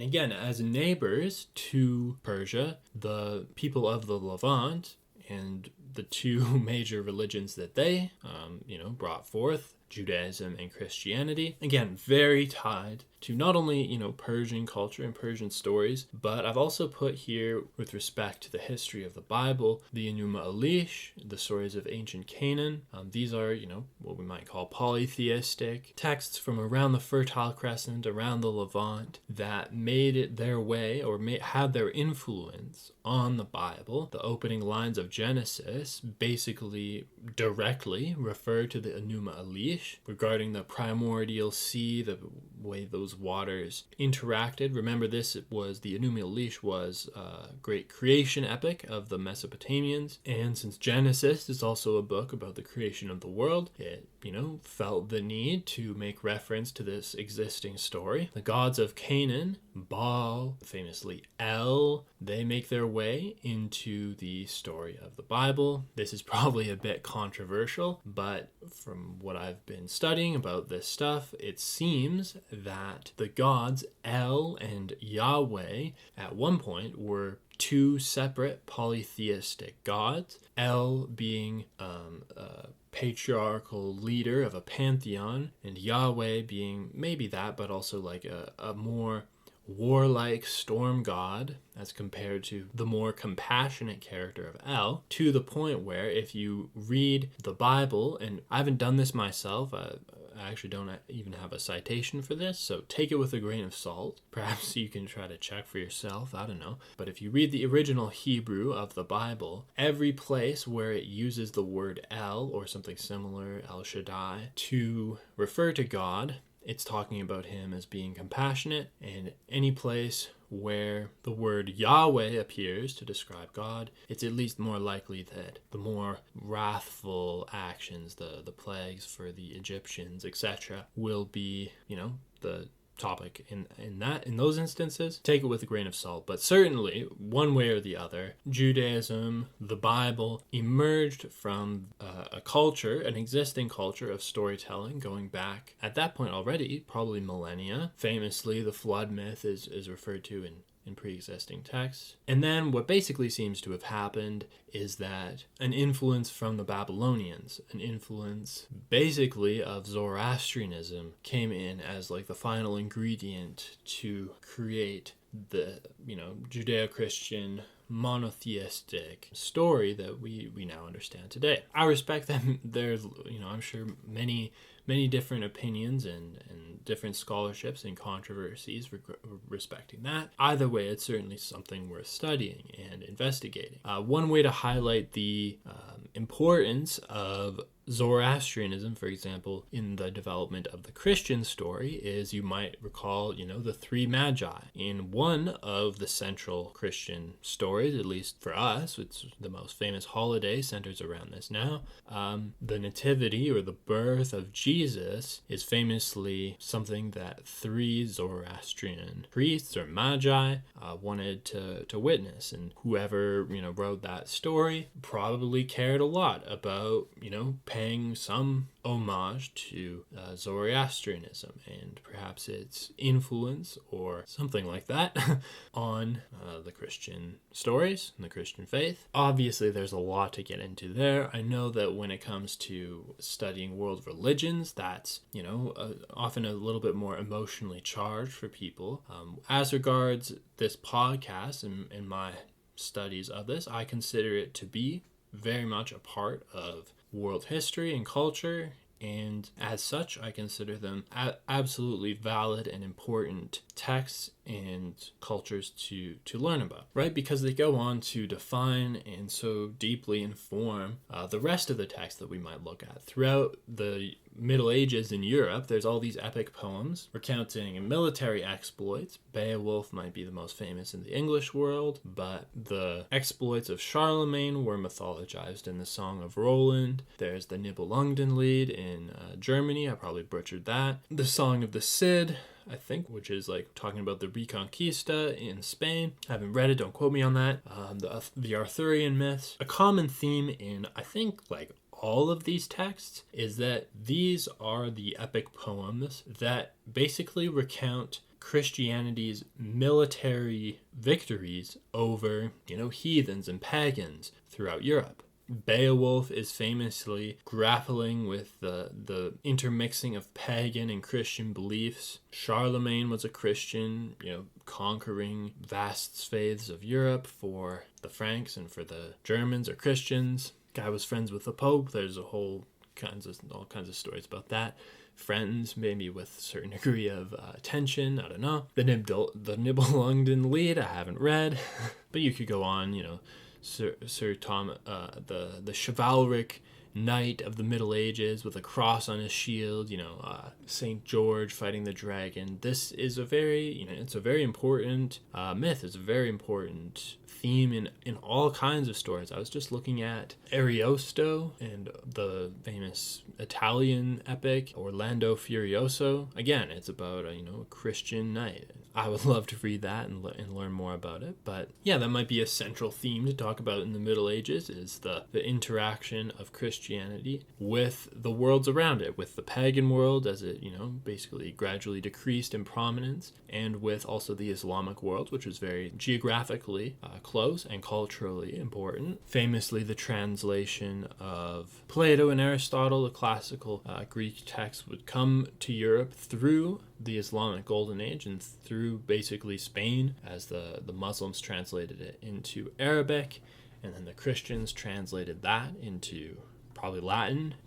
And again, as neighbors to Persia, the people of the Levant and the two major religions that they, brought forth, Judaism and Christianity, again, very tied to not only, Persian culture and Persian stories, but I've also put here, with respect to the history of the Bible, the Enuma Elish, the stories of ancient Canaan. These are, what we might call polytheistic texts from around the Fertile Crescent, around the Levant, that made it their way, or had their influence on the Bible. The opening lines of Genesis basically directly refer to the Enuma Elish regarding the primordial sea, the way those waters interacted. Remember, the Enuma Elish was a great creation epic of the Mesopotamians, and since Genesis is also a book about the creation of the world, it felt the need to make reference to this existing story. The gods of Canaan, Baal, famously El, they make their way into the story of the Bible. This is probably a bit controversial, but from what I've been studying about this stuff, it seems that the gods El and Yahweh at one point were two separate polytheistic gods, El being a patriarchal leader of a pantheon, and Yahweh being maybe that, but also like a more warlike storm god as compared to the more compassionate character of El, to the point where if you read the Bible, and I haven't done this myself, I actually don't even have a citation for this, so take it with a grain of salt. Perhaps you can try to check for yourself, I don't know. But if you read the original Hebrew of the Bible, every place where it uses the word El or something similar, El Shaddai, to refer to God, it's talking about him as being compassionate, and any place where the word Yahweh appears to describe God, it's at least more likely that the more wrathful actions, the plagues for the Egyptians, etc., will be, the topic in those instances. Take it with a grain of salt, but certainly one way or the other, Judaism, the Bible, emerged from an existing culture of storytelling going back at that point already probably millennia. Famously, the flood myth is referred to in pre-existing texts. And then what basically seems to have happened is that an influence from the Babylonians, an influence basically of Zoroastrianism, came in as like the final ingredient to create the, Judeo-Christian monotheistic story that we now understand today. I respect that there's, I'm sure many different opinions and different scholarships and controversies respecting that. Either way, it's certainly something worth studying and investigating. One way to highlight the importance of Zoroastrianism, for example, in the development of the Christian story is, you might recall, the three magi. In one of the central Christian stories, at least for us, it's the most famous holiday centers around this now. The nativity, or the birth of Jesus, is famously something that three Zoroastrian priests or magi wanted to witness, and whoever wrote that story probably cared a lot about paying some homage to Zoroastrianism and perhaps its influence or something like that on the Christian stories and the Christian faith. Obviously, there's a lot to get into there. I know that when it comes to studying world religions, that's often a little bit more emotionally charged for people. As regards this podcast and my studies of this, I consider it to be very much a part of world history and culture, and as such, I consider them absolutely valid and important texts and cultures to learn about, right? Because they go on to define and so deeply inform the rest of the text that we might look at. Throughout the Middle Ages in Europe, there's all these epic poems recounting military exploits. Beowulf might be the most famous in the English world, but the exploits of Charlemagne were mythologized in the Song of Roland. There's the Nibelungenlied in Germany, I probably butchered that. The Song of the Cid, I think, which is like talking about the Reconquista in Spain. I haven't read it, don't quote me on that. The Arthurian myths. A common theme in, I think, like all of these texts is that these are the epic poems that basically recount Christianity's military victories over, heathens and pagans throughout Europe. Beowulf is famously grappling with the intermixing of pagan and Christian beliefs. Charlemagne was a Christian, conquering vast swathes of Europe for the Franks, and for the Germans or Christians. Guy was friends with the Pope. There's all kinds of stories about that. Friends, maybe with a certain degree of tension. I don't know. The Nibelungen Lied I haven't read, but you could go on. Sir Tom, the chivalric knight of the Middle Ages with a cross on his shield, Saint George fighting the dragon. This is a very, it's a very important myth. It's a very important theme in all kinds of stories. I was just looking at Ariosto and the famous Italian epic Orlando Furioso. Again, it's about a Christian knight. I would love to read that and learn more about it. But yeah, that might be a central theme to talk about in the Middle Ages, is the interaction of Christianity with the worlds around it, with the pagan world as it, basically gradually decreased in prominence, and with also the Islamic world, which was very geographically close and culturally important. Famously, the translation of Plato and Aristotle, the classical Greek text, would come to Europe through the Islamic Golden Age and through basically Spain, as the Muslims translated it into Arabic, and then the Christians translated that into probably Latin,